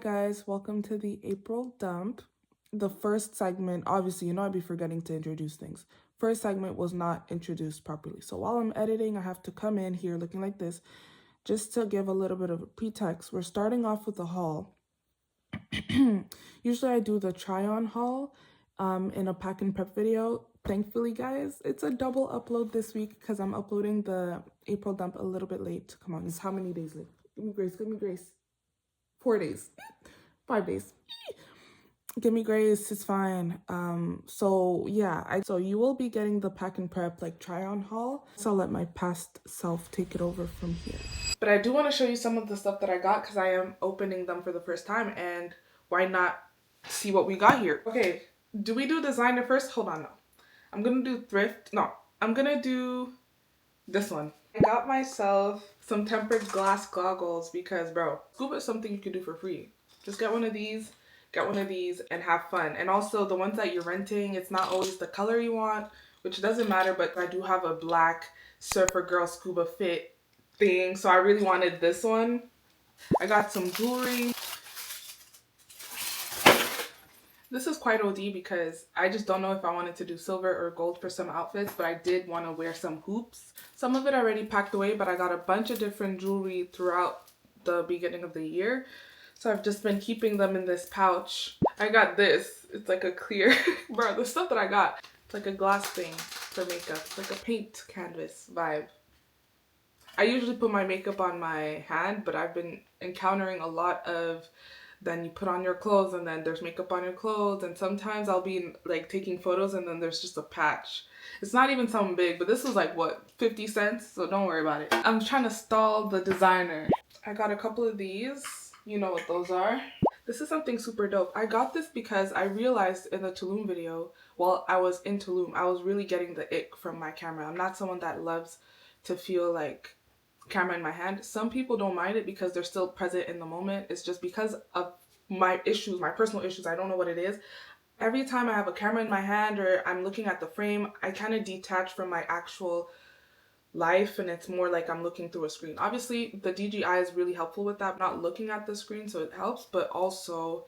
guys, welcome to the April dump. The first segment, obviously, I'd be forgetting to introduce things. First segment was not introduced properly. So while I'm editing, I have to come in here looking like this just to give a little bit of a pretext. We're starting off with a haul. Usually I do the try on haul in a pack and prep video. Thankfully, guys, it's a double upload this week because I'm uploading the April dump a little bit late. Come on, it's how many days late? Give me grace, give me grace. 4 days. 5 days. Give me grace, it's fine. So yeah, so you will be getting the pack and prep like try on haul. So I'll let my past self take it over from here. But I do want to show you some of the stuff that I got because I am opening them for the first time, and why not see what we got here? Okay, do we do designer first? Hold on, no. I'm gonna do thrift. No, I'm gonna do this one. I got myself some tempered glass goggles because, bro, scuba is something you can do for free. Just get one of these, and have fun. And also the ones that you're renting, it's not always the color you want, which doesn't matter, but I do have a black surfer girl scuba fit thing, so I really wanted this one. I got some jewelry. This is quite OD because I just don't know if I wanted to do silver or gold for some outfits, but I did want to wear some hoops. Some of it already packed away, but I got a bunch of different jewelry throughout the beginning of the year. So I've just been keeping them in this pouch. I got this. It's like a clear, bro, the stuff that I got. It's like a glass thing for makeup. It's like a paint canvas vibe. I usually put my makeup on my hand, but I've been encountering a lot of then you put on your clothes and then there's makeup on your clothes, and sometimes I'll be like taking photos and then there's just a patch. It's not even something big, but this was like what, 50 cents, so don't worry about it. I'm trying to stall the designer. I got a couple of these. You know what those are. This is something super dope. I got this because I realized in the Tulum video, while I was in Tulum, I was really getting the ick from my camera. I'm not someone that loves to feel like camera in my hand. Some people don't mind it because they're still present in the moment. It's just because of my issues, my personal issues. I don't know what it is. Every time I have a camera in my hand or I'm looking at the frame, I kind of detach from my actual life, and it's more like I'm looking through a screen. Obviously the DJI is really helpful with that, not looking at the screen, so it helps, but also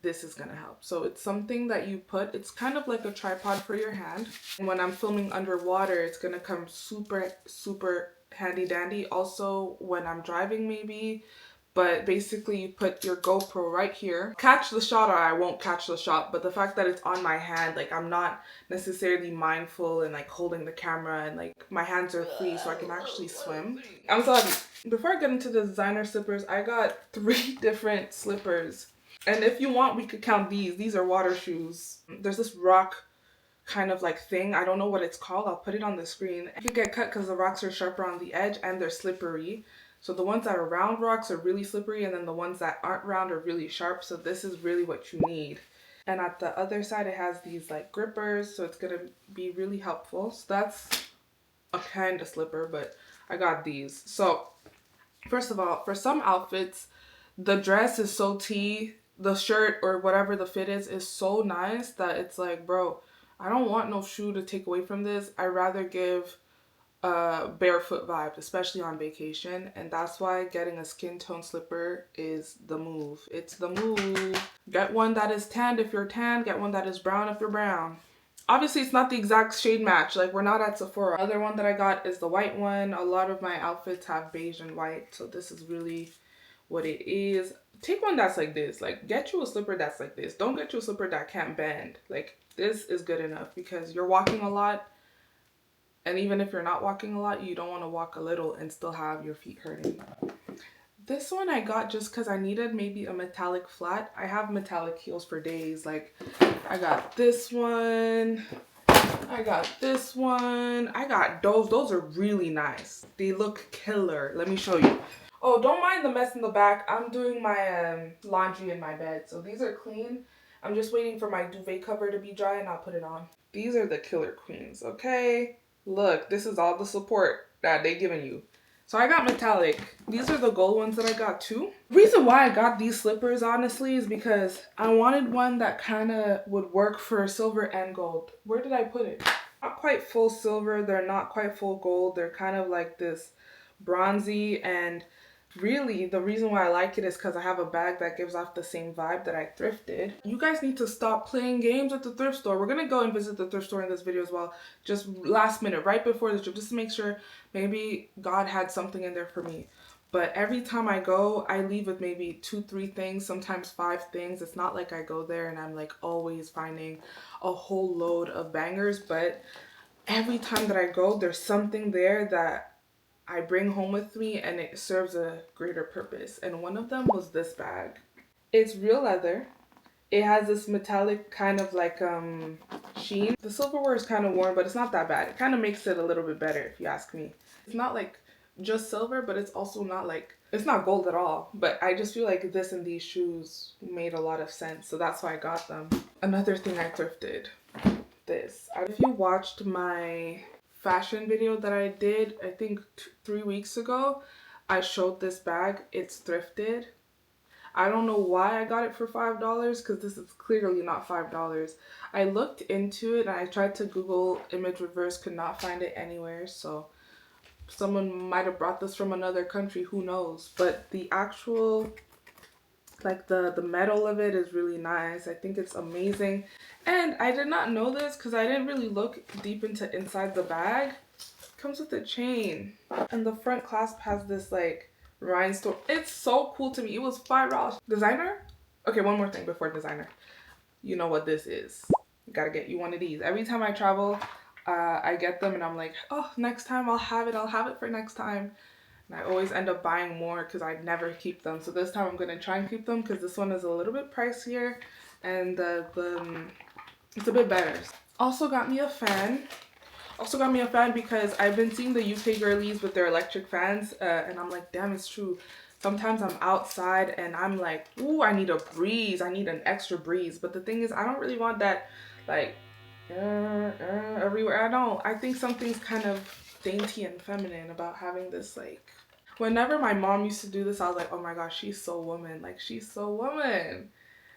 this is gonna help. So it's something that you put, it's kind of like a tripod for your hand, and when I'm filming underwater it's gonna come super handy dandy. Also when I'm driving maybe, but basically you put your GoPro right here. Catch the shot or I won't catch the shot, but the fact that it's on my hand, like I'm not necessarily mindful and like holding the camera, and like my hands are free so I can actually swim. I'm so happy. Before I get into the designer slippers, I got 3 different slippers. And if you want, we could count these. These are water shoes. There's this rock kind of like thing. I don't know what it's called. I'll put it on the screen. You could get cut because the rocks are sharper on the edge and they're slippery. So the ones that are round rocks are really slippery, and then the ones that aren't round are really sharp. So this is really what you need. And at the other side, it has these like grippers, so it's gonna be really helpful. So that's a kind of slipper, but I got these. So first of all, for some outfits, the dress is so tea, the shirt or whatever the fit is so nice that it's like, bro, I don't want no shoe to take away from this. I rather give barefoot vibe, especially on vacation, and that's why getting a skin tone slipper is the move. It's the move. Get one that is tanned if you're tan, get one that is brown if you're brown. Obviously it's not the exact shade match, like we're not at Sephora. The other one that I got is the white one. A lot of my outfits have beige and white, so this is really what it is. Take one that's like this. Like get you a slipper that's like this. Don't get you a slipper that can't bend. Like this is good enough because you're walking a lot. And even if you're not walking a lot, you don't want to walk a little and still have your feet hurting. This one I got just because I needed maybe a metallic flat. I have metallic heels for days. Like I got this one. I got this one. I got those. Those are really nice. They look killer. Let me show you. Oh, don't mind the mess in the back. I'm doing my laundry in my bed. So these are clean. I'm just waiting for my duvet cover to be dry and I'll put it on. These are the killer queens, okay? Look, this is all the support that they giving you. So I got metallic. These are the gold ones that I got too. The reason why I got these slippers, honestly, is because I wanted one that kind of would work for silver and gold. Where did I put it? Not quite full silver. They're not quite full gold. They're kind of like this bronzy, and Really, the reason why I like it is because I have a bag that gives off the same vibe that I thrifted. You guys need to stop playing games at the thrift store. We're gonna go and visit the thrift store in this video as well. Just last minute, right before the trip, just to make sure maybe God had something in there for me. But every time I go, I leave with maybe 2-3 things, sometimes 5 things. It's not like I go there and I'm like always finding a whole load of bangers, but every time that I go, there's something there that I bring home with me and it serves a greater purpose. And one of them was this bag. It's real leather. It has this metallic kind of like sheen. The silverware is kind of worn, but it's not that bad. It kind of makes it a little bit better if you ask me. It's not like just silver, but it's also not like, it's not gold at all. But I just feel like this and these shoes made a lot of sense. So that's why I got them. Another thing I thrifted, this. If you watched my fashion video that I did, I think 3 weeks ago, I showed this bag. It's thrifted. I don't know why I got it for $5 because this is clearly not $5. I looked into it and I tried to Google image reverse, could not find it anywhere. So someone might have brought this from another country, who knows. But the actual, like the metal of it is really nice. I think it's amazing. And I did not know this because I didn't really look deep into inside the bag. It comes with a chain. And the front clasp has this like rhinestone. It's so cool to me. It was $5. Designer? Okay, one more thing before designer. You know what this is. You gotta get you one of these. Every time I travel, I get them and I'm like, oh, next time I'll have it for next time. And I always end up buying more because I never keep them. So this time I'm gonna try and keep them because this one is a little bit pricier and it's a bit better. Also got me a fan. Because I've been seeing the UK girlies with their electric fans and I'm like, damn, it's true. Sometimes I'm outside and I'm like, ooh, I need a breeze. I need an extra breeze. But the thing is, I don't really want that like everywhere. I think something's kind of dainty and feminine about having this. Like, whenever my mom used to do this, I was like, oh my gosh, she's so woman. Like, she's so woman.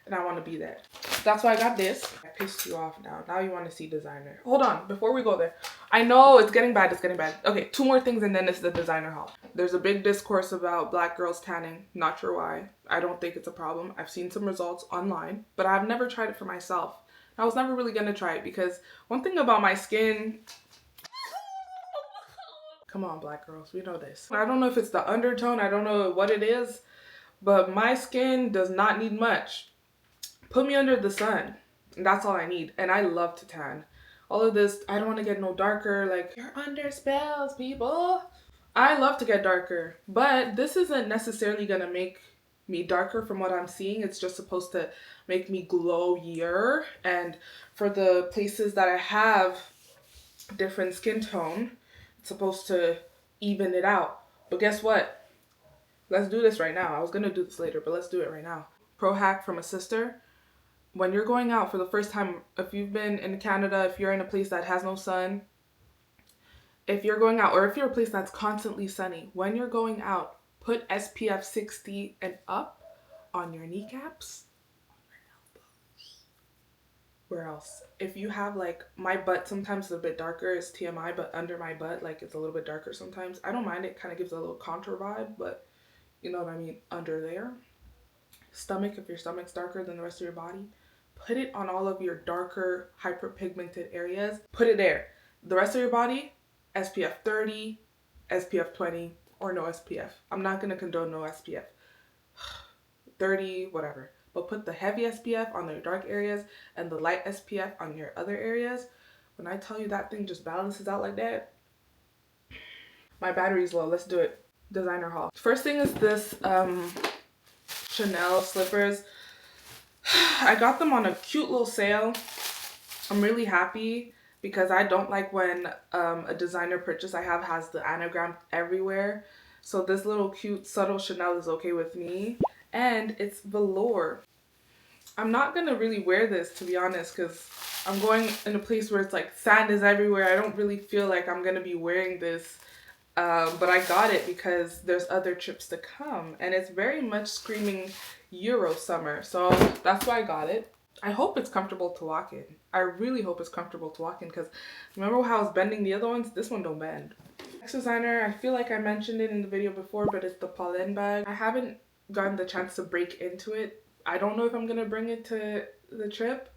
And I want to be that. That's why I got this. I pissed you off now. Now you want to see designer. Hold on, before we go there. I know it's getting bad, Okay, 2 more things and then it's the designer haul. There's a big discourse about black girls tanning. Not sure why. I don't think it's a problem. I've seen some results online, but I've never tried it for myself. I was never really gonna try it because one thing about my skin, come on black girls, we know this. I don't know if it's the undertone, I don't know what it is, but my skin does not need much. Put me under the sun, and that's all I need. And I love to tan. All of this, I don't want to get no darker, like, you're under spells, people. I love to get darker, but this isn't necessarily gonna make me darker from what I'm seeing. It's just supposed to make me glowier. And for the places that I have different skin tone, it's supposed to even it out. But guess what? Let's do this right now. I was gonna do this later, but let's do it right now. Pro hack from a sister. When you're going out for the first time, if you've been in Canada, if you're in a place that has no sun, if you're going out, or if you're a place that's constantly sunny, when you're going out, put SPF 60 and up on your kneecaps, on your elbows. Where else? If you have like, my butt sometimes is a bit darker, it's TMI, but under my butt, like it's a little bit darker sometimes. I don't mind it, kind of gives a little contour vibe, but you know what I mean, under there. Stomach, if your stomach's darker than the rest of your body, put it on all of your darker hyperpigmented areas. Put it there. The rest of your body, SPF 30, SPF 20, or no SPF. I'm not going to condone no SPF. 30, whatever. But put the heavy SPF on your dark areas and the light SPF on your other areas. When I tell you that thing just balances out like that. My battery's low. Let's do it. Designer haul. First thing is this Chanel slippers. I got them on a cute little sale. I'm really happy because I don't like when a designer purchase I have has the anagram everywhere. So this little cute subtle Chanel is okay with me. And it's velour. I'm not gonna really wear this, to be honest, because I'm going in a place where it's like sand is everywhere. I don't really feel like I'm gonna be wearing this. But I got it because there's other trips to come. And it's very much screaming Euro summer. So that's why I got it. I hope it's comfortable to walk in. I really hope it's comfortable to walk in because remember how I was bending the other ones? This one don't bend. Next designer, I feel like I mentioned it in the video before, but it's the Pollen bag. I haven't gotten the chance to break into it. I don't know if I'm gonna bring it to the trip.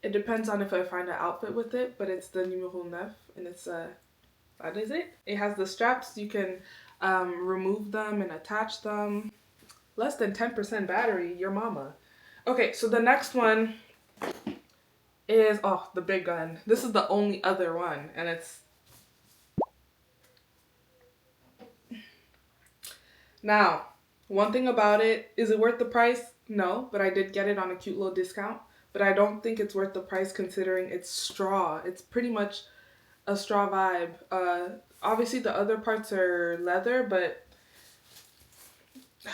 It depends on if I find an outfit with it, but it's the numéro 9 and it's that is it. It has the straps. You can remove them and attach them. Less than 10% battery, your mama. Okay, so the next one is, oh, the big gun. This is the only other one, and it's, now, one thing about it, is it worth the price? No, but I did get it on a cute little discount. But I don't think it's worth the price considering it's straw. It's pretty much a straw vibe. Obviously the other parts are leather, but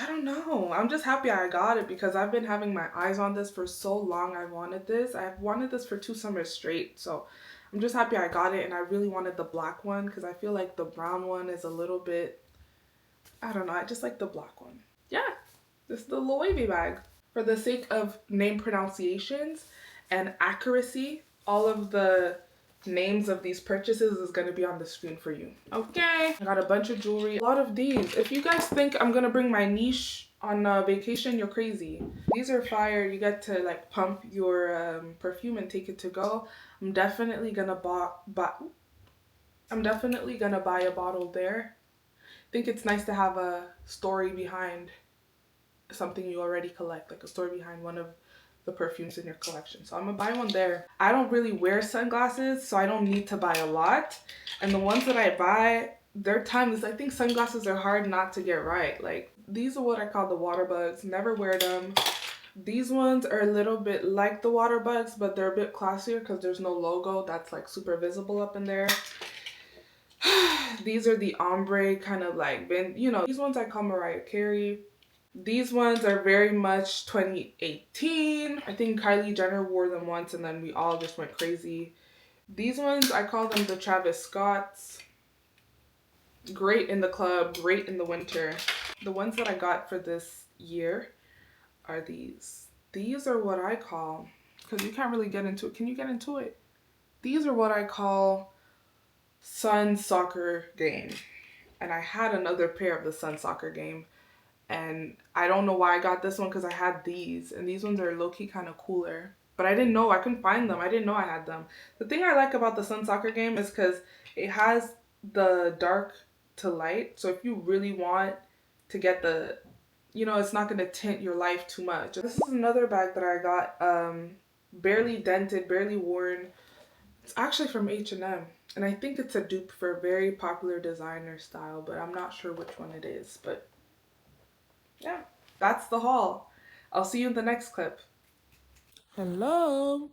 I don't know. I'm just happy I got it because I've been having my eyes on this for so long. I wanted this. I've wanted this for 2 summers straight. So I'm just happy I got it, and I really wanted the black one because I feel like the brown one is a little bit, I don't know. I just like the black one. Yeah, this is the little wavy bag. For the sake of name pronunciations and accuracy, all of the names of these purchases is going to be on the screen for you. Okay, I got a bunch of jewelry, a lot of these. If you guys think I'm going to bring my niche on vacation, you're crazy. These are fire. You get to like pump your perfume and take it to go. I'm definitely going to buy a bottle there. I think it's nice to have a story behind something you already collect, like a story behind one of the perfumes in your collection. So I'm gonna buy one there. I don't really wear sunglasses, so I don't need to buy a lot. And the ones that I buy, they're timeless. I think sunglasses are hard not to get right. Like, these are what I call the water bugs. Never wear them. These ones are a little bit like the water bugs, but they're a bit classier because there's no logo that's like super visible up in there. These are the ombre kind of like, you know, these ones I call Mariah Carey. These ones are very much 2018. I think Kylie Jenner wore them once and then we all just went crazy. These ones, I call them the Travis Scotts. Great in the club, great in the winter. The ones that I got for this year are these. These are what I call, because you can't really get into it. Can you get into it? These are what I call Sun Soccer Game. And I had another pair of the Sun Soccer Game. And I don't know why I got this one because I had these. And these ones are low-key kind of cooler. But I didn't know. I couldn't find them. I didn't know I had them. The thing I like about the Sun Soccer Game is because it has the dark to light. So if you really want to get the, you know, it's not going to tint your life too much. This is another bag that I got. Barely dented, barely worn. It's actually from H&M. And I think it's a dupe for a very popular designer style. But I'm not sure which one it is. But yeah, that's the haul. I'll see you in the next clip. Hello.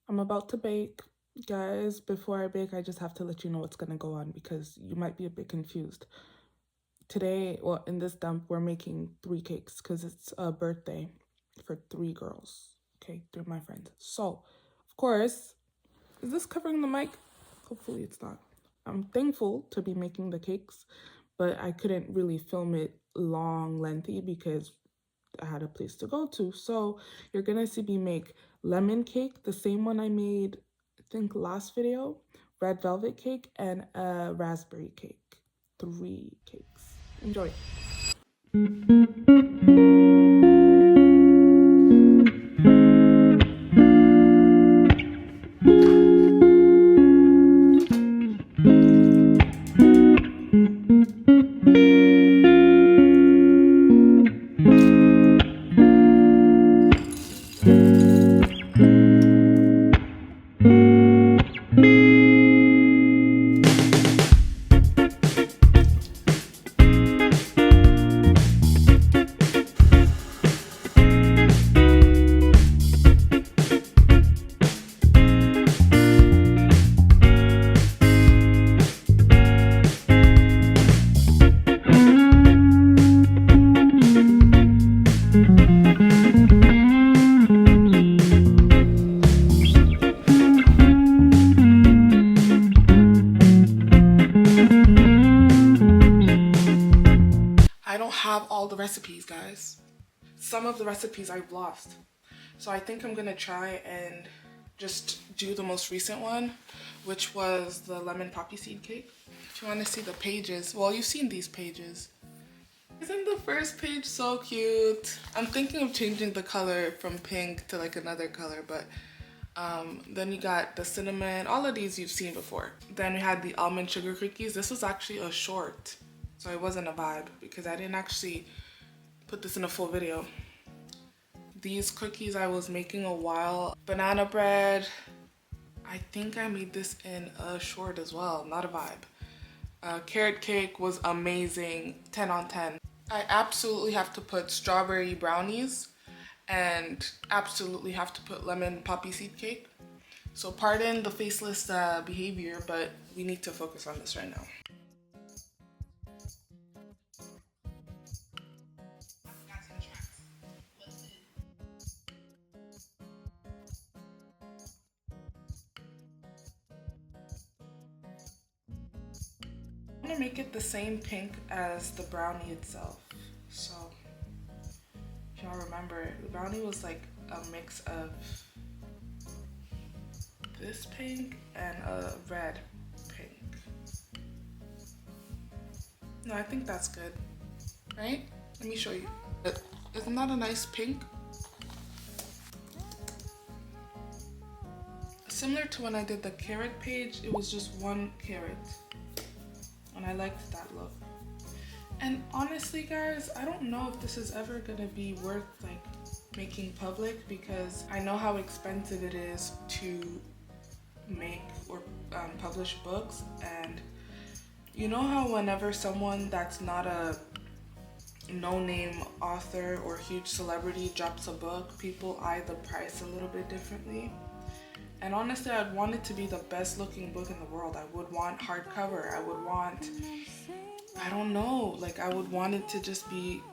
I'm about to bake. Guys, before I bake, I just have to let you know what's going to go on because you might be a bit confused. Today, well, in this dump, we're making 3 cakes because it's a birthday for 3 girls. Okay, 3 of my friends. So, of course, is this covering the mic? Hopefully it's not. I'm thankful to be making the cakes, but I couldn't really film it long, lengthy because I had a place to go to. So you're gonna see me make lemon cake, the same one I made, I think last video, red velvet cake, and a raspberry cake. 3 cakes. Enjoy. All the recipes, guys. Some of the recipes I've lost. So I think I'm gonna try and just do the most recent one, which was the lemon poppy seed cake. If you want to see the pages, well, you've seen these pages. Isn't the first page so cute? I'm thinking of changing the color from pink to like another color, but then you got the cinnamon. All of these you've seen before. Then we had the almond sugar cookies. This was actually a short, so it wasn't a vibe because I didn't actually put this in a full video. These cookies I was making a while. Banana bread. I think I made this in a short as well, not a vibe. Carrot cake was amazing, 10 on 10. I absolutely have to put strawberry brownies and absolutely have to put lemon poppy seed cake. So pardon the faceless behavior, but we need to focus on this right now. I'm gonna make it the same pink as the brownie itself. So if y'all remember, the brownie was like a mix of this pink and a red pink. No, I think that's good, right? Let me show you. Isn't that a nice pink? Similar to when I did the carrot page, it was just one carrot. And I liked that look. And honestly guys, I don't know if this is ever gonna be worth like making public because I know how expensive it is to make or publish books. And you know how whenever someone that's not a no-name author or huge celebrity drops a book, people eye the price a little bit differently. And honestly, I'd want it to be the best looking book in the world. I would want hardcover. I would want, I don't know, like I would want it to just be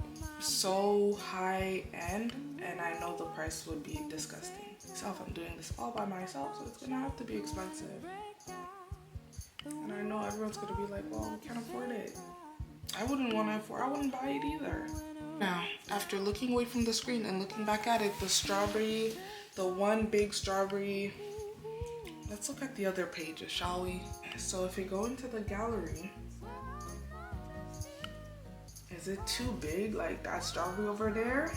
so high end, and I know the price would be disgusting. So if I'm doing this all by myself, so it's gonna have to be expensive. And I know everyone's gonna be like, well, we can't afford it. I wouldn't want to afford, I wouldn't buy it either. Now, after looking away from the screen and looking back at it, the strawberry, the one big strawberry. Let's look at the other pages, shall we? So if we go into the gallery, is it too big, like that strawberry over there?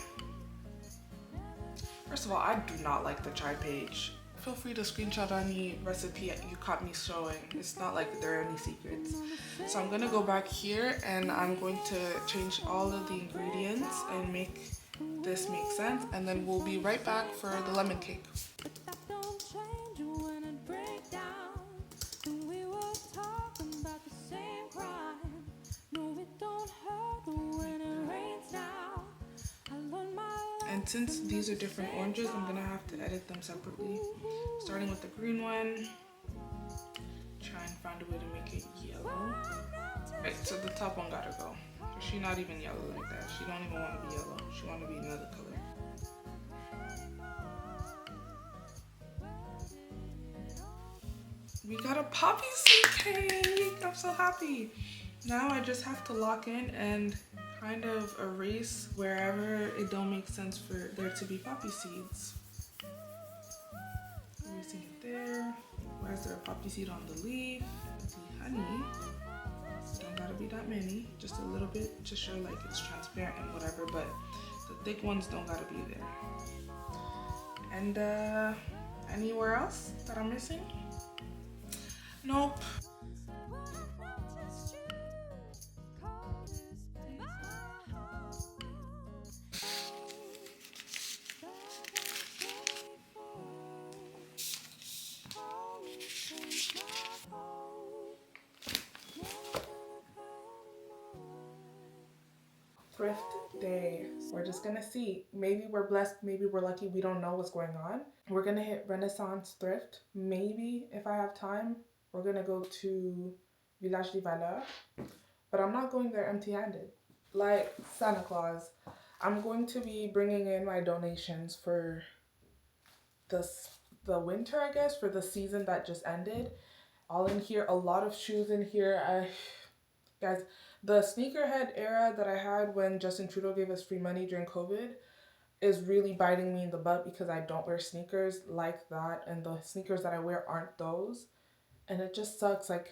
First of all, I do not like the chai page. Feel free to screenshot any recipe you caught me showing. It's not like there are any secrets. So I'm gonna go back here and I'm going to change all of the ingredients and make this make sense, and then we'll be right back for the lemon cake. And since these are different oranges, I'm gonna have to edit them separately. Starting with the green one, try and find a way to make it yellow. Right, so the top one gotta go. She's not even yellow like that. She don't even want to be yellow. She want to be another color. We got a poppy seed cake! I'm so happy. Now I just have to lock in and kind of erase wherever it don't make sense for there to be poppy seeds. Erasing it there. Why is there a poppy seed on the leaf? The honey. Don't gotta be that many, just a little bit to show like it's transparent and whatever, but the thick ones don't gotta be there. And anywhere else that I'm missing? Nope. Thrift day. We're just gonna see. Maybe we're blessed, maybe we're lucky, we don't know what's going on. We're gonna hit Renaissance Thrift. Maybe if I have time, we're gonna go to Village des Valeurs. But I'm not going there empty-handed. Like Santa Claus, I'm going to be bringing in my donations for the winter, I guess, for the season that just ended. All in here, a lot of shoes in here. Guys, the sneakerhead era that I had when Justin Trudeau gave us free money during COVID, is really biting me in the butt because I don't wear sneakers like that, and the sneakers that I wear aren't those. And it just sucks. Like,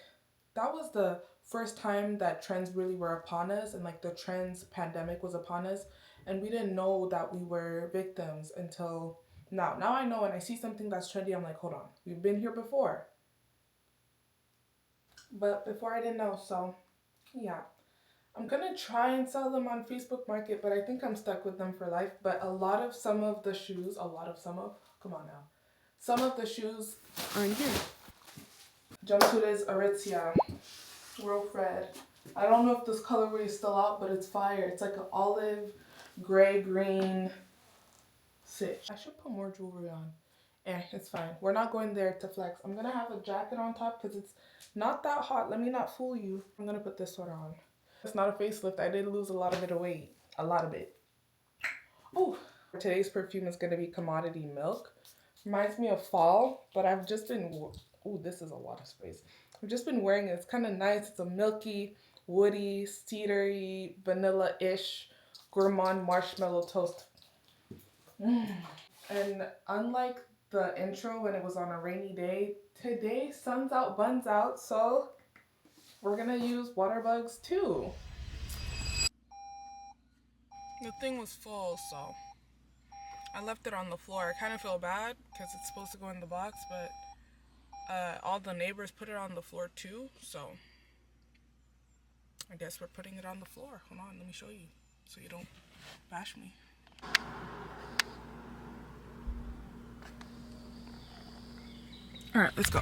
that was the first time that trends really were upon us, and like the trends pandemic was upon us, and we didn't know that we were victims until now. Now I know when I see something that's trendy, I'm like, hold on, we've been here before. But before I didn't know, so yeah. I'm gonna try and sell them on Facebook Market, but I think I'm stuck with them for life. But some of the shoes, come on now. Some of the shoes are in here. Jumpsuit is Aritzia, World Red. I don't know if this colorway is still out, but it's fire. It's like an olive, gray, green stitch. I should put more jewelry on. It's fine. We're not going there to flex. I'm gonna have a jacket on top because it's not that hot. Let me not fool you. I'm gonna put this sweater on. It's not a facelift. I did lose a lot of bit of weight. A lot of it. Oh, today's perfume is gonna be Commodity Milk. Reminds me of fall, but I've just been, oh, this is a lot of space. I've just been wearing it. It's kind of nice. It's a milky, woody, cedary, vanilla-ish, gourmand marshmallow toast. And unlike the intro when it was on a rainy day, today sun's out, buns out, so we're gonna use water bugs too. The thing was full, so I left it on the floor. I kind of feel bad because it's supposed to go in the box, but all the neighbors put it on the floor too, so I guess we're putting it on the floor. Hold on, let me show you so you don't bash me. All right, let's go.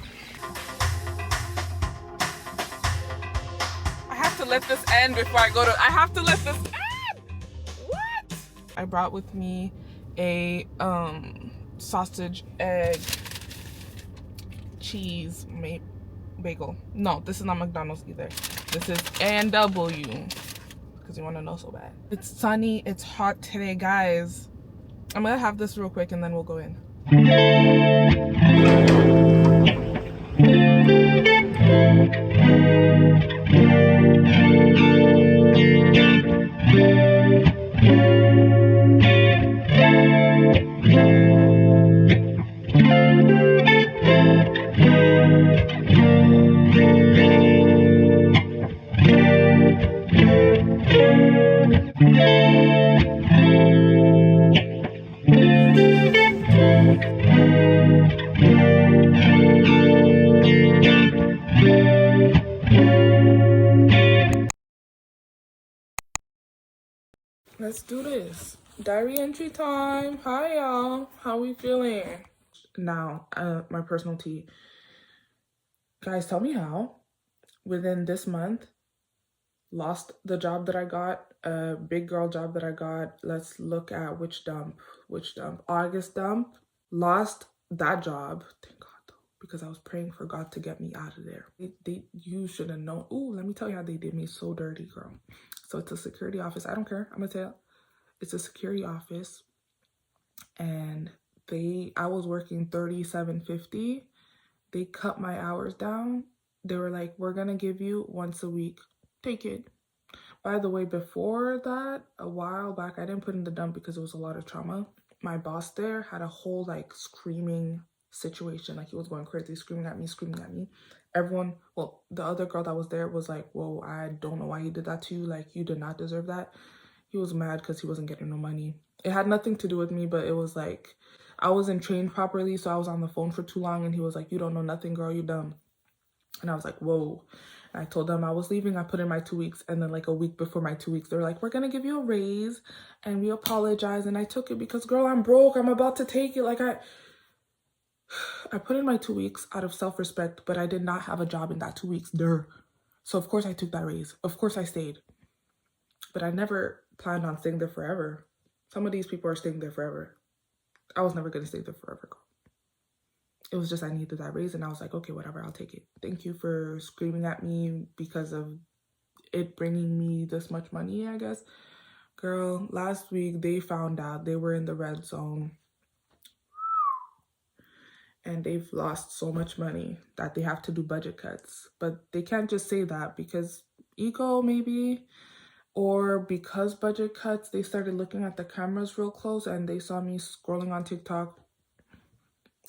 I have to let this end before I go to, I have to let this end! What? I brought with me a sausage, egg, cheese, bagel. No, this is not McDonald's either. This is A&W, because you want to know so bad. It's sunny, it's hot today, guys. I'm gonna have this real quick and then we'll go in. Let's do this. Diary entry time. Hi, y'all. How we feeling? Now, my personal tea. Guys, tell me how, within this month, lost the job that I got, a big girl job that I got. Let's look at which dump. August dump. Lost that job. Thank God, though, because I was praying for God to get me out of there. You should have known. Ooh, let me tell you how they did me so dirty, girl. So it's a security office. I don't care. I'm gonna tell. It's a security office, and I was working $37.50. They cut my hours down. They were like, we're gonna give you once a week. Take it. By the way, before that, a while back, I didn't put in the dump because it was a lot of trauma. My boss there had a whole like screaming situation. Like, he was going crazy, screaming at me. Everyone, well, the other girl that was there was like, whoa, I don't know why you did that to you. Like, you did not deserve that. He was mad because he wasn't getting no money. It had nothing to do with me, but it was like, I wasn't trained properly, so I was on the phone for too long, and he was like, you don't know nothing, girl, you dumb. And I was like, whoa. And I told them I was leaving. I put in my 2 weeks, and then like a week before my 2 weeks, they were like, we're gonna give you a raise, and we apologize. And I took it because, girl, I'm broke. I'm about to take it. Like, I put in my 2 weeks out of self-respect, but I did not have a job in that 2 weeks. So of course I took that raise. Of course I stayed. But I never planned on staying there forever. Some of these people are staying there forever. I was never gonna stay there forever. It was just I needed that raise, and I was like, okay, whatever, I'll take it. Thank you for screaming at me because of it bringing me this much money, I guess. Girl, last week they found out they were in the red zone, and they've lost so much money that they have to do budget cuts. But they can't just say that because ego, maybe. or because budget cuts, they started looking at the cameras real close and they saw me scrolling on TikTok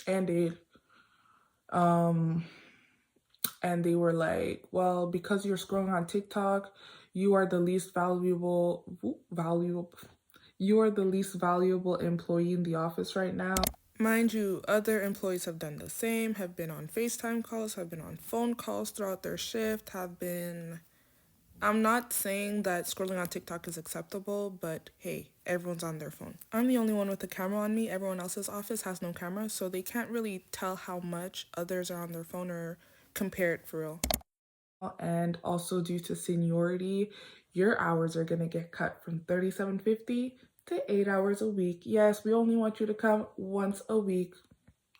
and and they were like, well, because you're scrolling on TikTok, you are the least valuable you are the least valuable employee in the office right now. Mind you, other employees have done the same, have been on FaceTime calls, have been on phone calls throughout their shift, I'm not saying that scrolling on TikTok is acceptable, but hey, everyone's on their phone. I'm the only one with a camera on me. Everyone else's office has no camera, so they can't really tell how much others are on their phone or compare it for real. And also due to seniority, your hours are gonna get cut from $37.50 to 8 hours a week. Yes, we only want you to come once a week.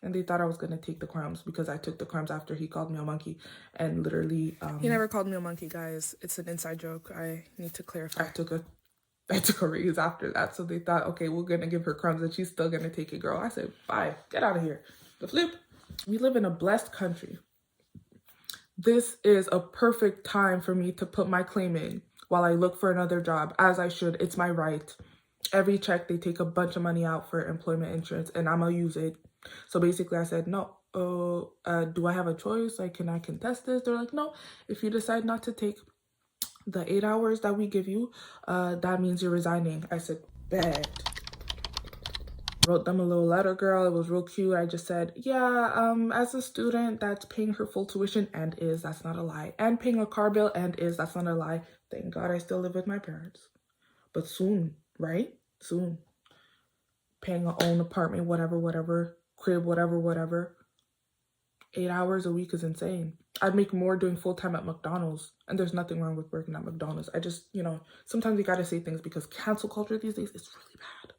And they thought I was gonna take the crumbs because I took the crumbs after he called me a monkey. And literally, he never called me a monkey, guys. It's an inside joke. I need to clarify. I took a raise after that, so they thought, okay, we're gonna give her crumbs and she's still gonna take it, girl. I said, bye, get out of here. The flip. We live in a blessed country. This is a perfect time for me to put my claim in while I look for another job, as I should. It's my right. Every check, they take a bunch of money out for employment insurance, and I'm gonna use it. So basically, I said, no, do I have a choice? Like, can I contest this? They're like, no, if you decide not to take the 8 hours that we give you, that means you're resigning. I said, bad. Wrote them a little letter, girl. It was real cute. I just said, yeah, as a student that's paying her full tuition and that's not a lie, and paying a car bill and that's not a lie. Thank God I still live with my parents. But soon, right? Soon. Paying a own apartment, whatever, crib, whatever. 8 hours a week is insane. I'd make more doing full-time at McDonald's, and there's nothing wrong with working at McDonald's. I just, sometimes you gotta say things because cancel culture these days is really bad.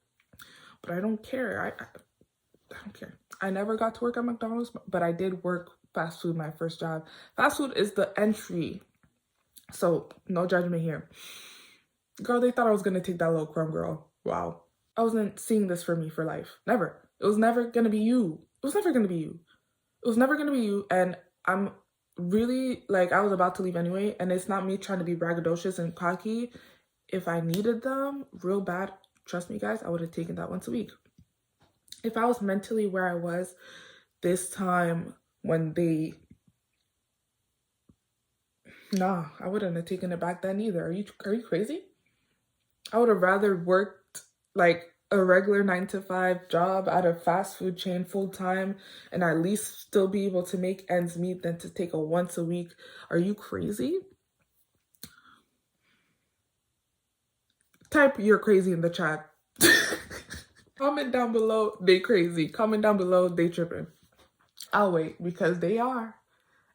But I don't care. I don't care. I never got to work at McDonald's, but I did work fast food my first job. Fast food is the entry. So no judgment here. Girl, they thought I was gonna take that little crumb, girl. Wow. I wasn't seeing this for me for life. Never. It was never gonna be you. It was never gonna be you. It was never gonna be you. And I'm really, I was about to leave anyway, and it's not me trying to be braggadocious and cocky. If I needed them real bad, trust me, guys, I would have taken that once a week. If I was mentally where I was this time when I wouldn't have taken it back then either. Are you crazy? I would have rather worked like a regular 9-to-5 job at a fast food chain full time and at least still be able to make ends meet than to take a once a week. Are you crazy? Type "you're crazy" in the chat. Comment down below, they crazy. Comment down below, they tripping. I'll wait because they are.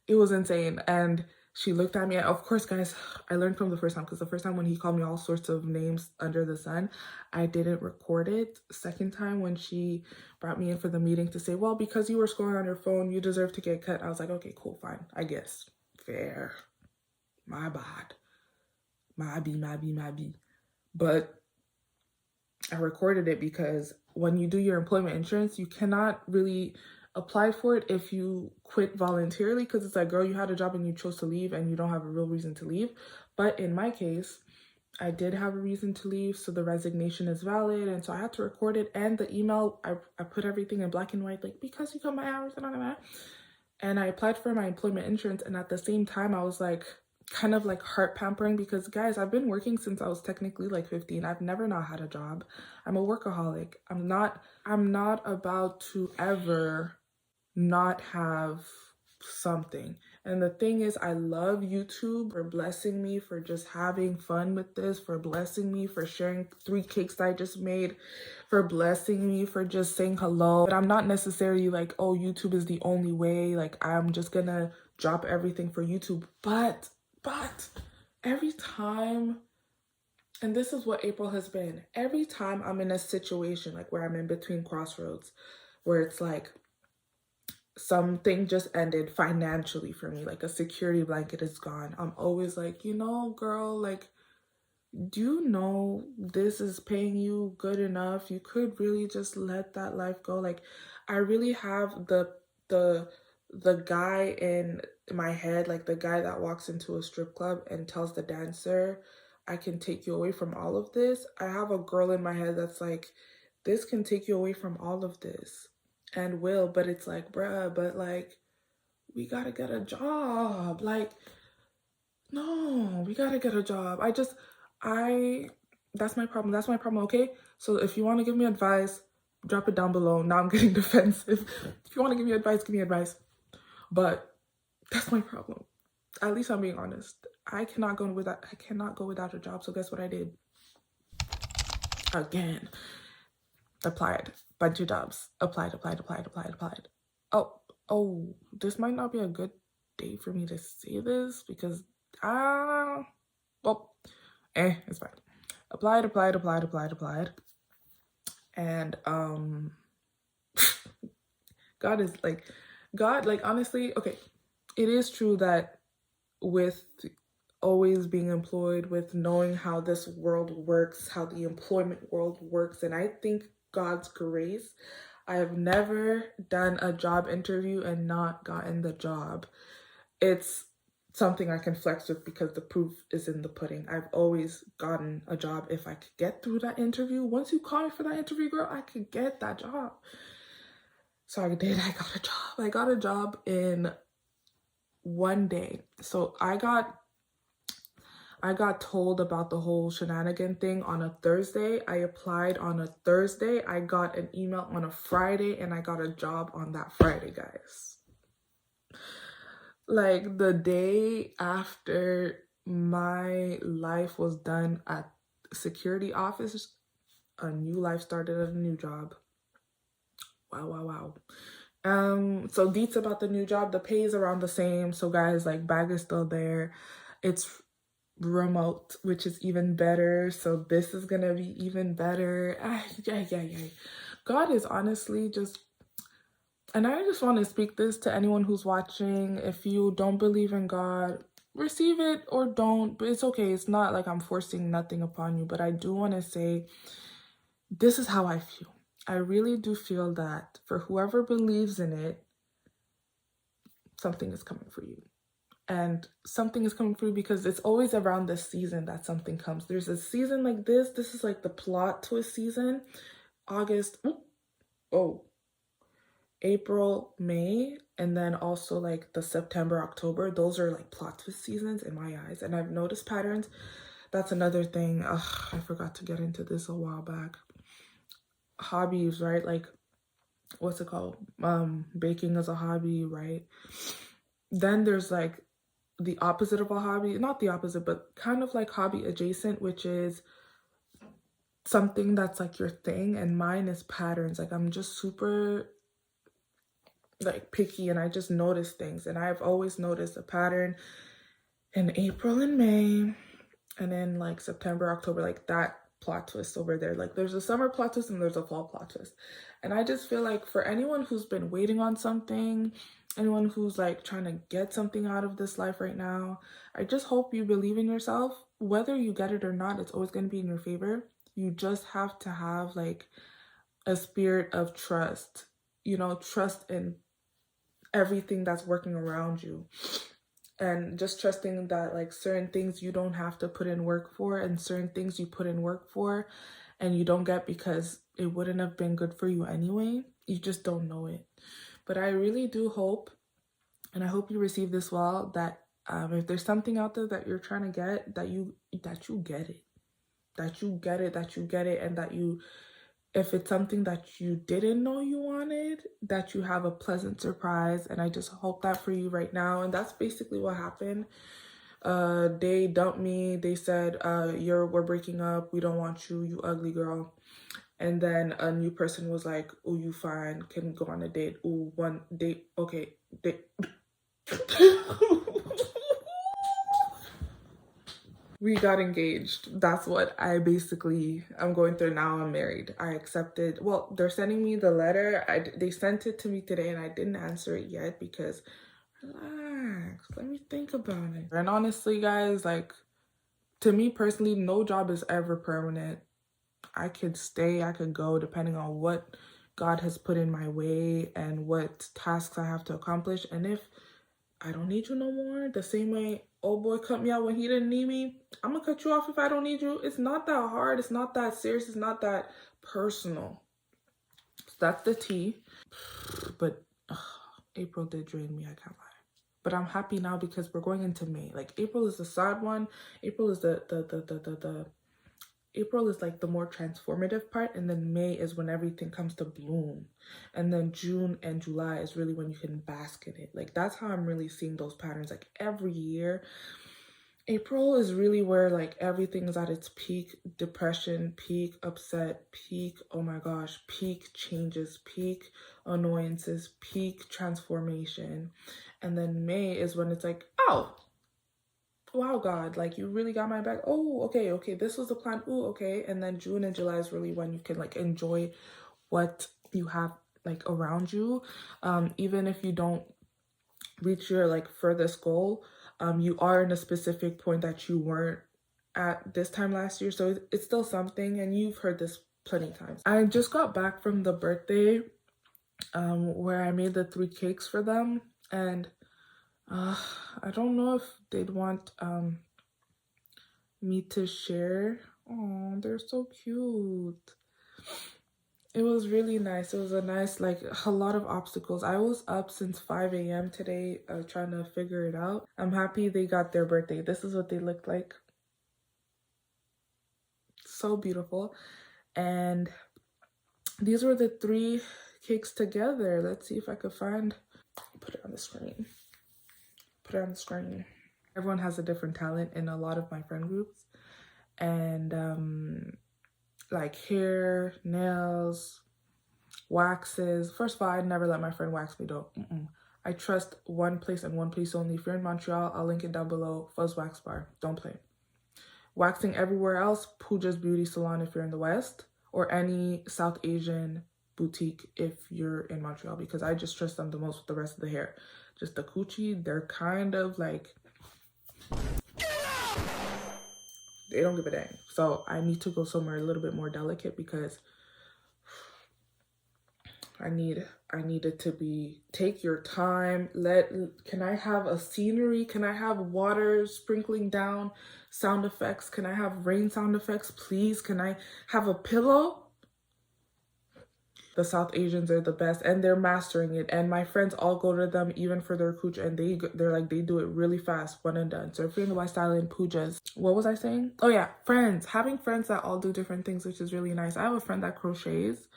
It was insane. And she looked at me. And of course, guys, I learned from the first time because the first time when he called me all sorts of names under the sun, I didn't record it. Second time when she brought me in for the meeting to say, well, because you were scrolling on your phone, you deserve to get cut. I was like, okay, cool, fine. I guess. Fair. My bad. My B. But I recorded it because when you do your employment insurance, you cannot really apply for it if you quit voluntarily, because it's like, girl, you had a job and you chose to leave and you don't have a real reason to leave. But in my case, I did have a reason to leave, so the resignation is valid, and so I had to record it. And the email, I put everything in black and white, like, because you cut my hours and I applied for my employment insurance. And at the same time, I was like, kind of like heart pampering, because guys, I've been working since I was technically like 15. I've never not had a job. I'm a workaholic. I'm not about to ever not have something. And the thing is, I love YouTube for blessing me for just having fun with this, for blessing me for sharing 3 cakes that I just made, for blessing me for just saying hello. But I'm not necessarily like, oh, YouTube is the only way, like I'm just gonna drop everything for YouTube. But every time, and this is what April has been, every time I'm in a situation like where I'm in between crossroads, where it's like something just ended financially for me, like a security blanket is gone, I'm always like, girl, like, do you know this is paying you good enough? You could really just let that life go. Like, I really have the guy in my head, like the guy that walks into a strip club and tells the dancer, I can take you away from all of this. I have a girl in my head that's like, this can take you away from all of this and will, but it's like, bruh, but like, we gotta get a job. Like, no, we gotta get a job. That's my problem. That's my problem, okay? So if you want to give me advice, drop it down below. Now I'm getting defensive. If you want to give me advice, give me advice. But that's my problem. At least I'm being honest. I cannot go without a job. So guess what I did? Again. Applied. Bunch of jobs. Applied. Oh, this might not be a good day for me to say this because it's fine. Applied. And God, like, honestly, okay, it is true that with always being employed, with knowing how this world works, how the employment world works, and I think God's grace, I have never done a job interview and not gotten the job. It's something I can flex with because the proof is in the pudding. I've always gotten a job if I could get through that interview. Once you call me for that interview, girl, I could get that job. So I did. I got a job. I got a job in one day. So I got told about the whole shenanigan thing on a Thursday. I applied on a Thursday. I got an email on a Friday, and I got a job on that Friday, guys. Like, the day after my life was done at security office, a new life started at a new job. Wow. So deets about the new job, the pay is around the same. So guys, like, bag is still there. It's remote, which is even better. So this is gonna be even better. Yeah. God is honestly just, and I just want to speak this to anyone who's watching. If you don't believe in God, receive it or don't, but it's okay. It's not like I'm forcing nothing upon you, but I do want to say this is how I feel. I really do feel that for whoever believes in it, something is coming for you. And something is coming for you because it's always around this season that something comes. There's a season like this. This is like the plot twist season. August, April, May, and then also like the September, October. Those are like plot twist seasons in my eyes. And I've noticed patterns. That's another thing. I forgot to get into this a while back. Hobbies, right? Like, what's it called? Baking is a hobby, right? Then there's like the opposite of a hobby. Not the opposite, but kind of like hobby adjacent, which is something that's like your thing. And mine is patterns. Like, I'm just super like picky, and I just notice things, and I've always noticed a pattern in April and May, and then like September, October, like that plot twist over there. Like, there's a summer plot twist and there's a fall plot twist. And I just feel like for anyone who's been waiting on something, anyone who's like trying to get something out of this life right now, I just hope you believe in yourself. Whether you get it or not, it's always going to be in your favor. You just have to have like a spirit of trust, you know, trust in everything that's working around you, and just trusting that like certain things you don't have to put in work for, and certain things you put in work for and you don't get because it wouldn't have been good for you anyway. You just don't know it. But I really do hope, and I hope you receive this well, that if there's something out there that you're trying to get, that you get it, and that you, if it's something that you didn't know you wanted, that you have a pleasant surprise. And I just hope that for you right now. And that's basically what happened. They dumped me. They said, we're breaking up. We don't want you, you ugly girl. And then a new person was like, oh, you fine. Can we go on a date? Oh, one date. Okay. Date. We got engaged. That's what I'm going through now. I'm married. I accepted. Well, they're sending me the letter. They sent it to me today, and I didn't answer it yet because, relax, let me think about it. And honestly, guys, like, to me personally, no job is ever permanent. I could stay, I could go, depending on what God has put in my way and what tasks I have to accomplish. And if I don't need you no more. The same way old boy cut me out when he didn't need me, I'm gonna cut you off if I don't need you. It's not that hard. It's not that serious. It's not that personal. So that's the tea. But April did drain me, I can't lie. But I'm happy now because we're going into May. Like, April is the sad one. April is April is like the more transformative part, and then May is when everything comes to bloom. And then June and July is really when you can bask in it. Like, that's how I'm really seeing those patterns. Like, every year, April is really where like everything is at its peak depression, peak upset, peak, oh my gosh, peak changes, peak annoyances, peak transformation. And then May is when it's like, oh, wow, God, like, you really got my back. Oh, okay, this was the plan. Oh, okay. And then June and July is really when you can like enjoy what you have like around you. Even if you don't reach your like furthest goal, you are in a specific point that you weren't at this time last year. So it's still something, and you've heard this plenty of times. I just got back from the birthday where I made the 3 cakes for them, and I don't know if they'd want me to share. Oh, they're so cute. It was really nice. It was a nice, like, a lot of obstacles. I was up since 5 a.m. today trying to figure it out. I'm happy they got their birthday. This is what they looked like. So beautiful. And these were the 3 cakes together. Let's see if I could find, put it on the screen. Put it on the screen. Everyone has a different talent in a lot of my friend groups. And like hair, nails, waxes. First of all, I'd never let my friend wax me though. I trust one place and one place only. If you're in Montreal, I'll link it down below. FUZZ Wax Bar. Don't play. Waxing everywhere else, POOJAS Beauty Salon if you're in the West, or any South Asian boutique if you're in Montreal, because I just trust them the most with the rest of the hair. Just the coochie, they're kind of like, they don't give a dang. So I need to go somewhere a little bit more delicate because I need it to be, take your time. Can I have a scenery? Can I have water sprinkling down, sound effects? Can I have rain sound effects, please? Can I have a pillow? The South Asians are the best, and they're mastering it. And my friends all go to them even for their cooch, and they're like, they do it really fast, one and done. So if you're in the West Island, POOJAS. What was I saying? Oh yeah, friends. Having friends that all do different things, which is really nice. I have a friend that crochets,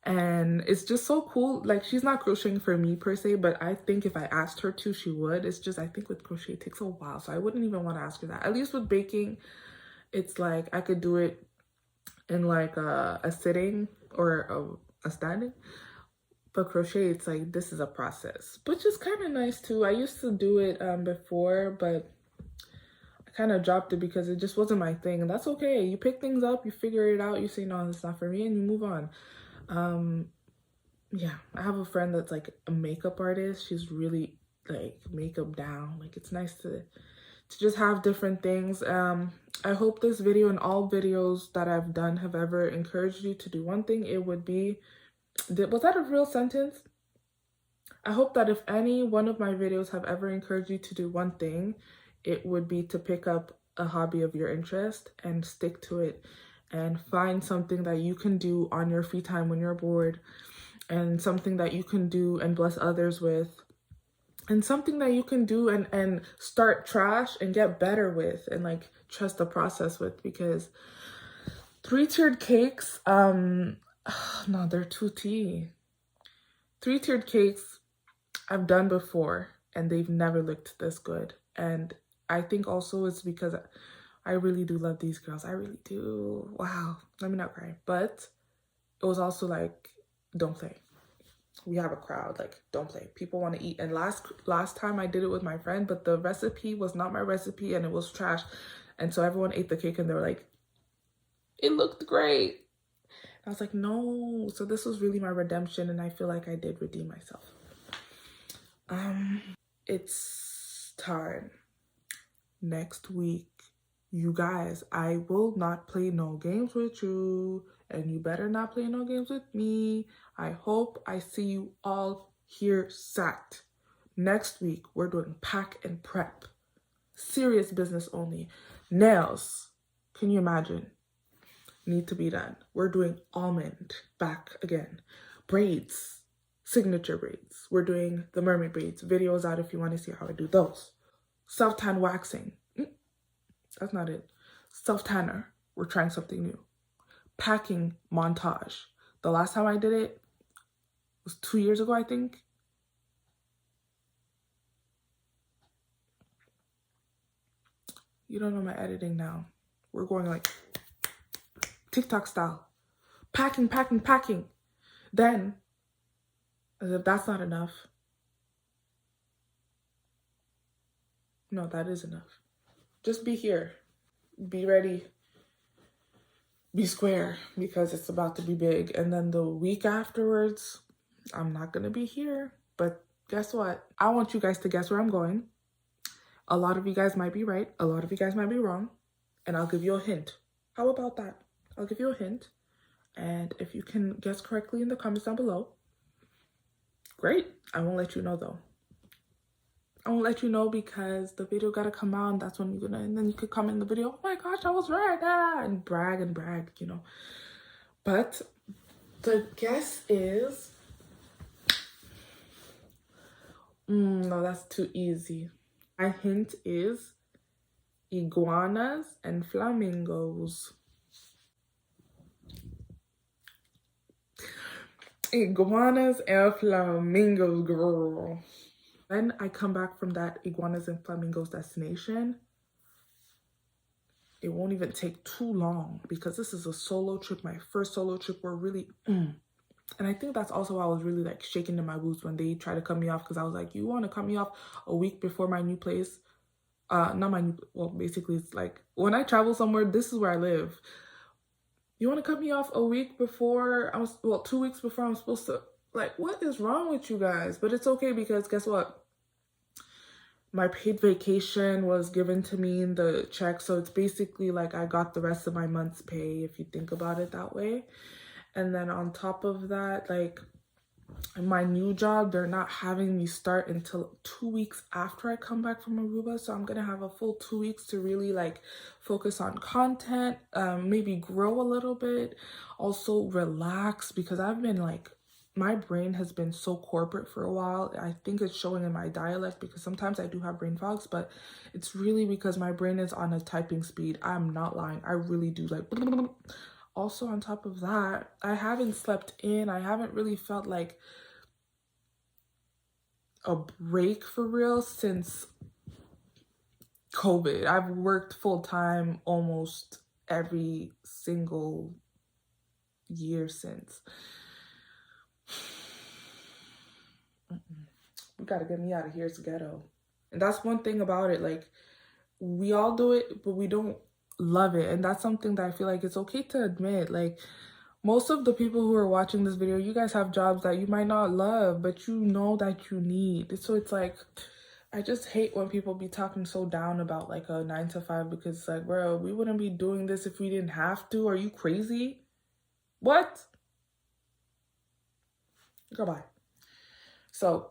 and it's just so cool. Like, she's not crocheting for me per se, but I think if I asked her to, she would. It's just, I think with crochet it takes a while, so I wouldn't even want to ask her that. At least with baking, it's like I could do it in like a sitting or a standing. But crochet, it's like, this is a process, which is kind of nice too. I used to do it before, but I kind of dropped it because it just wasn't my thing. And that's okay. You pick things up, you figure it out, you say, no, it's not for me, and you move on. Yeah, I have a friend that's like a makeup artist. She's really like makeup down. Like, it's nice to just have different things. I hope this video and all videos that I've done have ever encouraged you to do one thing. It would be, was that a real sentence? I hope that if any one of my videos have ever encouraged you to do one thing, it would be to pick up a hobby of your interest and stick to it, and find something that you can do on your free time when you're bored, and something that you can do and bless others with, and something that you can do and start trash and get better with, and like trust the process with. Because 3-tiered cakes, no, they're too tea. 3-tiered cakes I've done before, and they've never looked this good. And I think also it's because I really do love these girls. I really do. Wow, let me not cry. But it was also like, don't play. We have a crowd, like, don't play. People want to eat. And last time I did it with my friend, but the recipe was not my recipe and it was trash. And so everyone ate the cake and they were like, it looked great. I was like, no. So this was really my redemption, and I feel like I did redeem myself. It's time. Next week, you guys, I will not play no games with you, and you better not play no games with me. I hope I see you all here sat. Next week, we're doing pack and prep. Serious business only. Nails. Can you imagine? Need to be done. We're doing almond back again. Braids. Signature braids. We're doing the mermaid braids. Videos out if you want to see how I do those. Self-tan waxing. That's not it. Self-tanner. We're trying something new. Packing montage. The last time I did it was 2 years ago, I think. You don't know my editing now. We're going like TikTok style. Packing, packing, packing. Then, as if that's not enough. No, that is enough. Just be here. Be ready. Be square, because it's about to be big. And then the week afterwards, I'm not going to be here. But guess what? I want you guys to guess where I'm going. A lot of you guys might be right. A lot of you guys might be wrong. And I'll give you a hint. How about that? I'll give you a hint. And if you can guess correctly in the comments down below, great. I won't let you know though. I won't let you know because the video gotta come out and that's when you're gonna, and then you could comment in the video, oh my gosh, I was right, and brag, you know. But the guess is, no, that's too easy. My hint is iguanas and flamingos. Iguanas and flamingos, girl. When I come back from that iguanas and flamingos destination, it won't even take too long because this is a solo trip, my first solo trip. We're really, and I think that's also why I was really like shaking in my boots when they tried to cut me off, because I was like, you want to cut me off a week before my new place? Not my new, well, basically it's like when I travel somewhere, this is where I live. You want to cut me off a week before I was, well, 2 weeks before I'm supposed to, like, what is wrong with you guys? But it's okay because guess what? My paid vacation was given to me in the check. So it's basically like I got the rest of my month's pay if you think about it that way. And then on top of that, like my new job, they're not having me start until 2 weeks after I come back from Aruba. So I'm going to have a full 2 weeks to really like focus on content, maybe grow a little bit, also relax, because I've been like, my brain has been so corporate for a while. I think it's showing in my dialect because sometimes I do have brain fogs, but it's really because my brain is on a typing speed. I'm not lying. I really do like. Also, on top of that, I haven't slept in. I haven't really felt like a break for real since COVID. I've worked full time almost every single year since. You gotta get me out of here. It's ghetto. And that's one thing about it. Like, we all do it, but we don't love it. And that's something that I feel like it's okay to admit. Like, most of the people who are watching this video, you guys have jobs that you might not love, but you know that you need. So it's like, I just hate when people be talking so down about like a 9 to 5, because it's like, bro, we wouldn't be doing this if we didn't have to. Are you crazy? What? Goodbye. So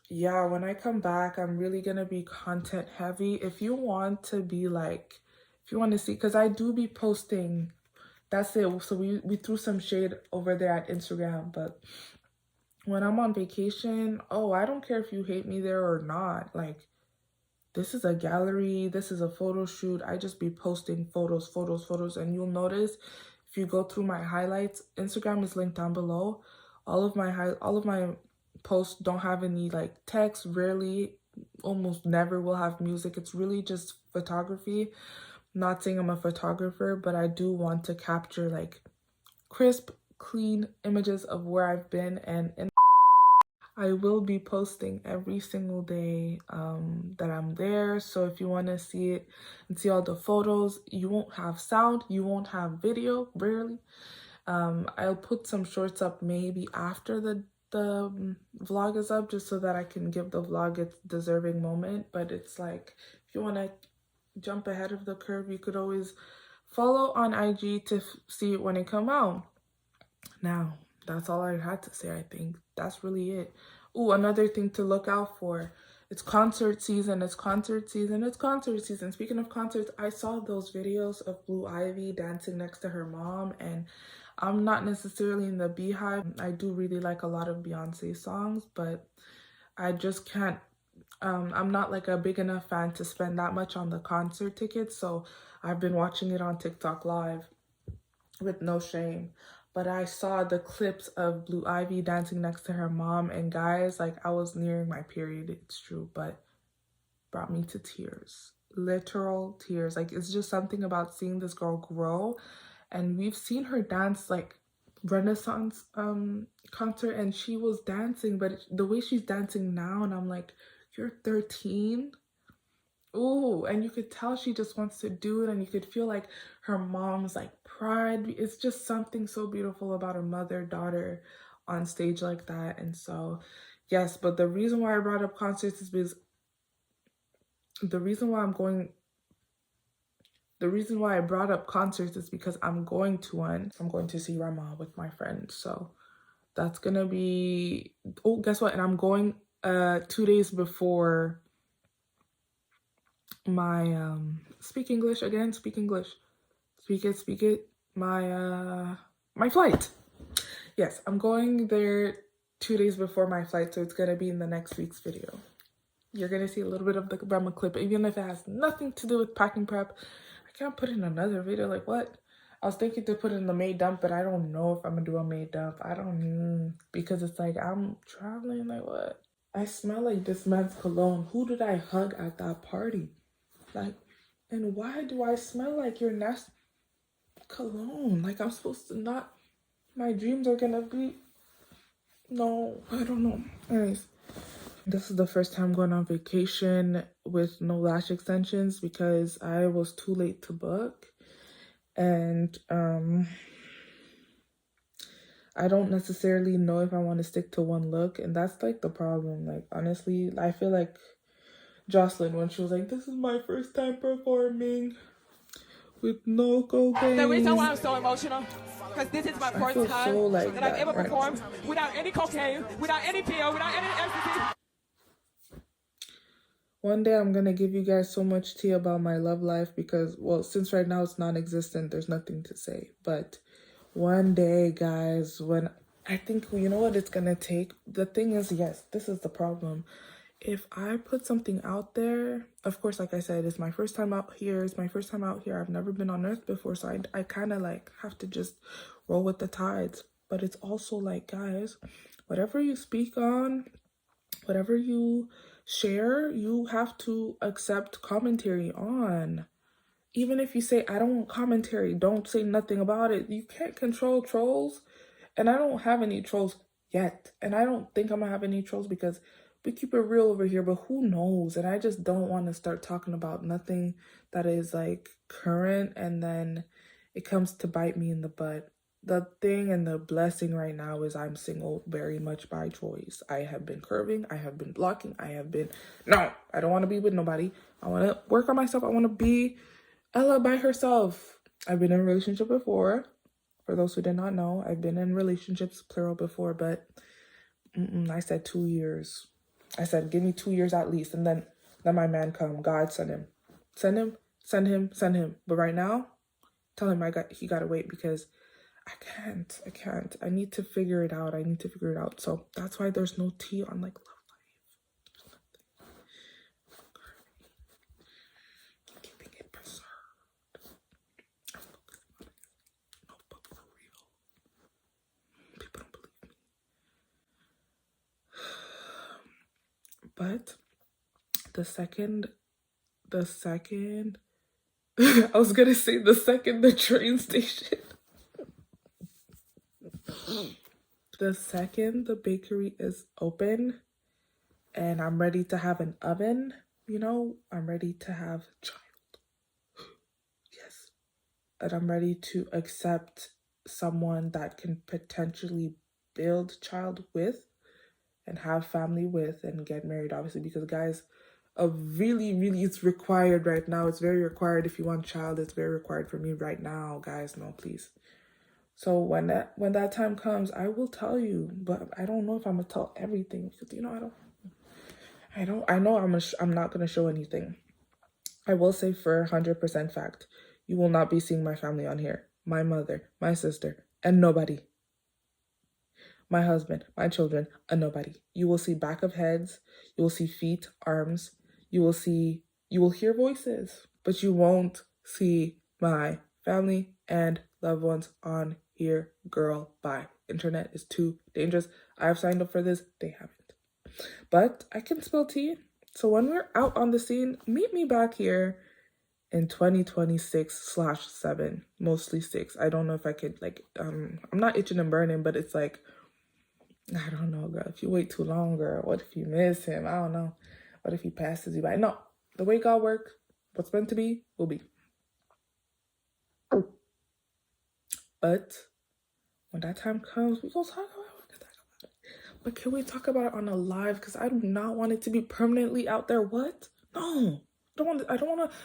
yeah, when I come back, I'm really gonna be content heavy. If you want to be like, if you want to see, because I do be posting, that's it. So we threw some shade over there at Instagram, but when I'm on vacation, oh, I don't care if you hate me there or not. Like, this is a gallery, this is a photo shoot. I just be posting photos, and you'll notice if you go through my highlights, Instagram is linked down below. All of my posts don't have any like text, rarely, almost never will have music. It's really just photography. Not saying I'm a photographer, but I do want to capture like crisp, clean images of where I've been, and I will be posting every single day that I'm there. So if you want to see it and see all the photos, you won't have sound, you won't have video, rarely. I'll put some shorts up maybe after the vlog is up, just so that I can give the vlog its deserving moment. But it's like, if you want to jump ahead of the curve, you could always follow on IG to see it when it come out. Now, that's all I had to say. I think that's really it. Ooh, another thing to look out for. It's concert season, it's concert season, it's concert season. Speaking of concerts, I saw those videos of Blue Ivy dancing next to her mom, and I'm not necessarily in the Beehive. I do really like a lot of Beyonce songs, but I just can't, I'm not like a big enough fan to spend that much on the concert tickets, so I've been watching it on TikTok Live with no shame. But I saw the clips of Blue Ivy dancing next to her mom, and guys, like, I was nearing my period, it's true, but brought me to tears. Literal tears. Like, it's just something about seeing this girl grow, and we've seen her dance like Renaissance concert, and she was dancing, but the way she's dancing now, and I'm like, you're 13? Ooh, and you could tell she just wants to do it, and you could feel like her mom's like pride. It's just something so beautiful about a mother-daughter on stage like that. And so, yes, but the reason why I brought up concerts is because the reason why I brought up concerts is because I'm going to one. I'm going to see Rama with my friends. So that's gonna be, oh, guess what? And I'm going 2 days before my speak English again, speak English. Speak it. My flight. Yes, I'm going there 2 days before my flight, so it's gonna be in the next week's video. You're gonna see a little bit of the Brahma clip, even if it has nothing to do with packing prep. I can't put in another video, like what? I was thinking to put in the May dump, but I don't know if I'm gonna do a May dump. I don't know, because it's like I'm traveling, like what? I smell like this man's cologne. Who did I hug at that party? Like, and why do I smell like your nasty cologne? Like, I'm supposed to not, my dreams are gonna be, no, I don't know. Anyways, this is the first time going on vacation with no lash extensions because I was too late to book. And I don't necessarily know if I want to stick to one look, and that's like the problem. Like, honestly, I feel like Jocelyn when she was like, this is my first time performing with no cocaine. The reason why I'm so emotional, because this is my first time so like that I've ever performed without any cocaine, without any pill, without any ecstasy. One day I'm gonna give you guys so much tea about my love life because, well, since right now it's non-existent, there's nothing to say. But one day, guys, when I think, you know what it's gonna take? The thing is, yes, this is the problem. If I put something out there, of course, like I said, it's my first time out here. It's my first time out here. I've never been on Earth before, so I kind of like have to just roll with the tides. But it's also like, guys, whatever you speak on, whatever you share, you have to accept commentary on. Even if you say, I don't want commentary, don't say nothing about it. You can't control trolls. And I don't have any trolls yet. And I don't think I'm gonna have any trolls because we keep it real over here, but who knows? And I just don't want to start talking about nothing that is like current and then it comes to bite me in the butt. The thing and the blessing right now is I'm single very much by choice. I have been curving, I have been blocking, no, I don't want to be with nobody. I want to work on myself. I want to be Ella by herself. I've been in a relationship before. For those who did not know, I've been in relationships, plural, before, but I said 2 years. I said, give me 2 years at least, and then let my man come. God, send him. Send him, send him, send him. But right now, tell him he gotta wait because I can't. I need to figure it out. So that's why there's no tea on like love life. I'm keeping it preserved. Notebook for real. People don't believe me. But the second I was gonna say the second the train station. The second the bakery is open and I'm ready to have an oven, you know, I'm ready to have a child. Yes. And I'm ready to accept someone that can potentially build child with and have family with and get married, obviously, because guys, really it's required right now. It's very required if you want a child. It's very required for me right now, guys. No, please. So when that time comes, I will tell you, but I don't know if I'm gonna tell everything because I know I'm not gonna show anything. I will say for 100% fact, you will not be seeing my family on here. My mother, my sister, and nobody. My husband, my children, and nobody. You will see back of heads, you will see feet, arms, you will hear voices, but you won't see my family and loved ones on here. Girl, bye. Internet is too dangerous. I've signed up for this, they haven't. But I can spill tea. So when we're out on the scene, meet me back here in 2026/7, mostly 6. I don't know if I could I'm not itching and burning, but it's like, I don't know, girl. If you wait too long, girl, what if you miss him? I don't know. What if he passes you by? No, the way God works, what's meant to be will be. But when that time comes, we gonna talk about it. But can we talk about it on a live? Because I do not want it to be permanently out there. What? No. I don't want to.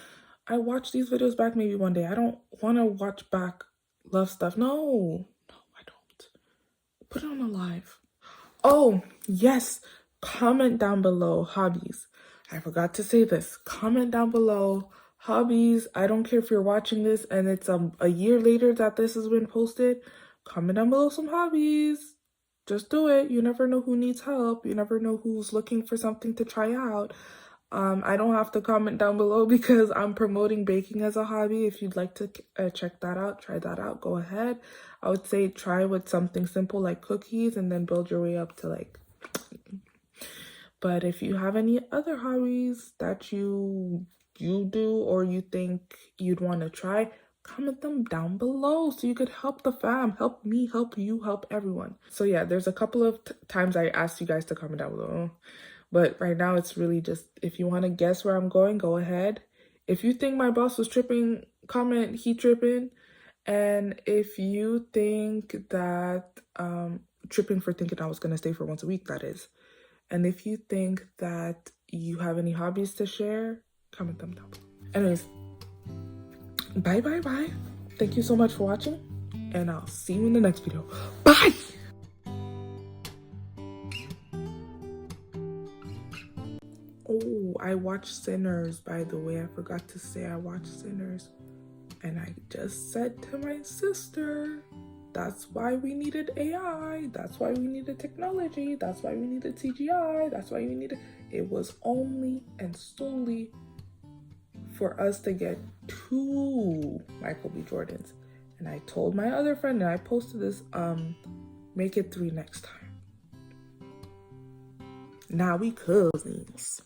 I watch these videos back maybe one day. I don't want to watch back love stuff. No, I don't. Put it on a live. Oh, yes. Comment down below hobbies. I forgot to say this. Comment down below hobbies. I don't care if you're watching this and it's a year later that this has been posted. Comment down below some hobbies. Just do it. You never know who needs help. You never know who's looking for something to try out. I don't have to comment down below because I'm promoting baking as a hobby. If you'd like to check that out, try that out, go ahead. I would say try with something simple like cookies and then build your way up to But if you have any other hobbies that you do or you think you'd want to try, comment them down below so you could help the fam, help me, help you, help everyone. So yeah, there's a couple of times I asked you guys to comment down below. But right now it's really just, if you want to guess where I'm going, go ahead. If you think my boss was tripping, comment he tripping. And if you think that, tripping for thinking I was going to stay for once a week, that is. And if you think that you have any hobbies to share, comment them down below. Anyways, bye. Thank you so much for watching, and I'll see you in the next video. Bye! Oh, I watched Sinners, by the way. I forgot to say I watched Sinners. And I just said to my sister, that's why we needed AI. That's why we needed technology. That's why we needed CGI. That's why we needed... It was only and solely for us to get 2 Michael B. Jordans. And I told my other friend, and I posted this, make it 3 next time. Now we cousins.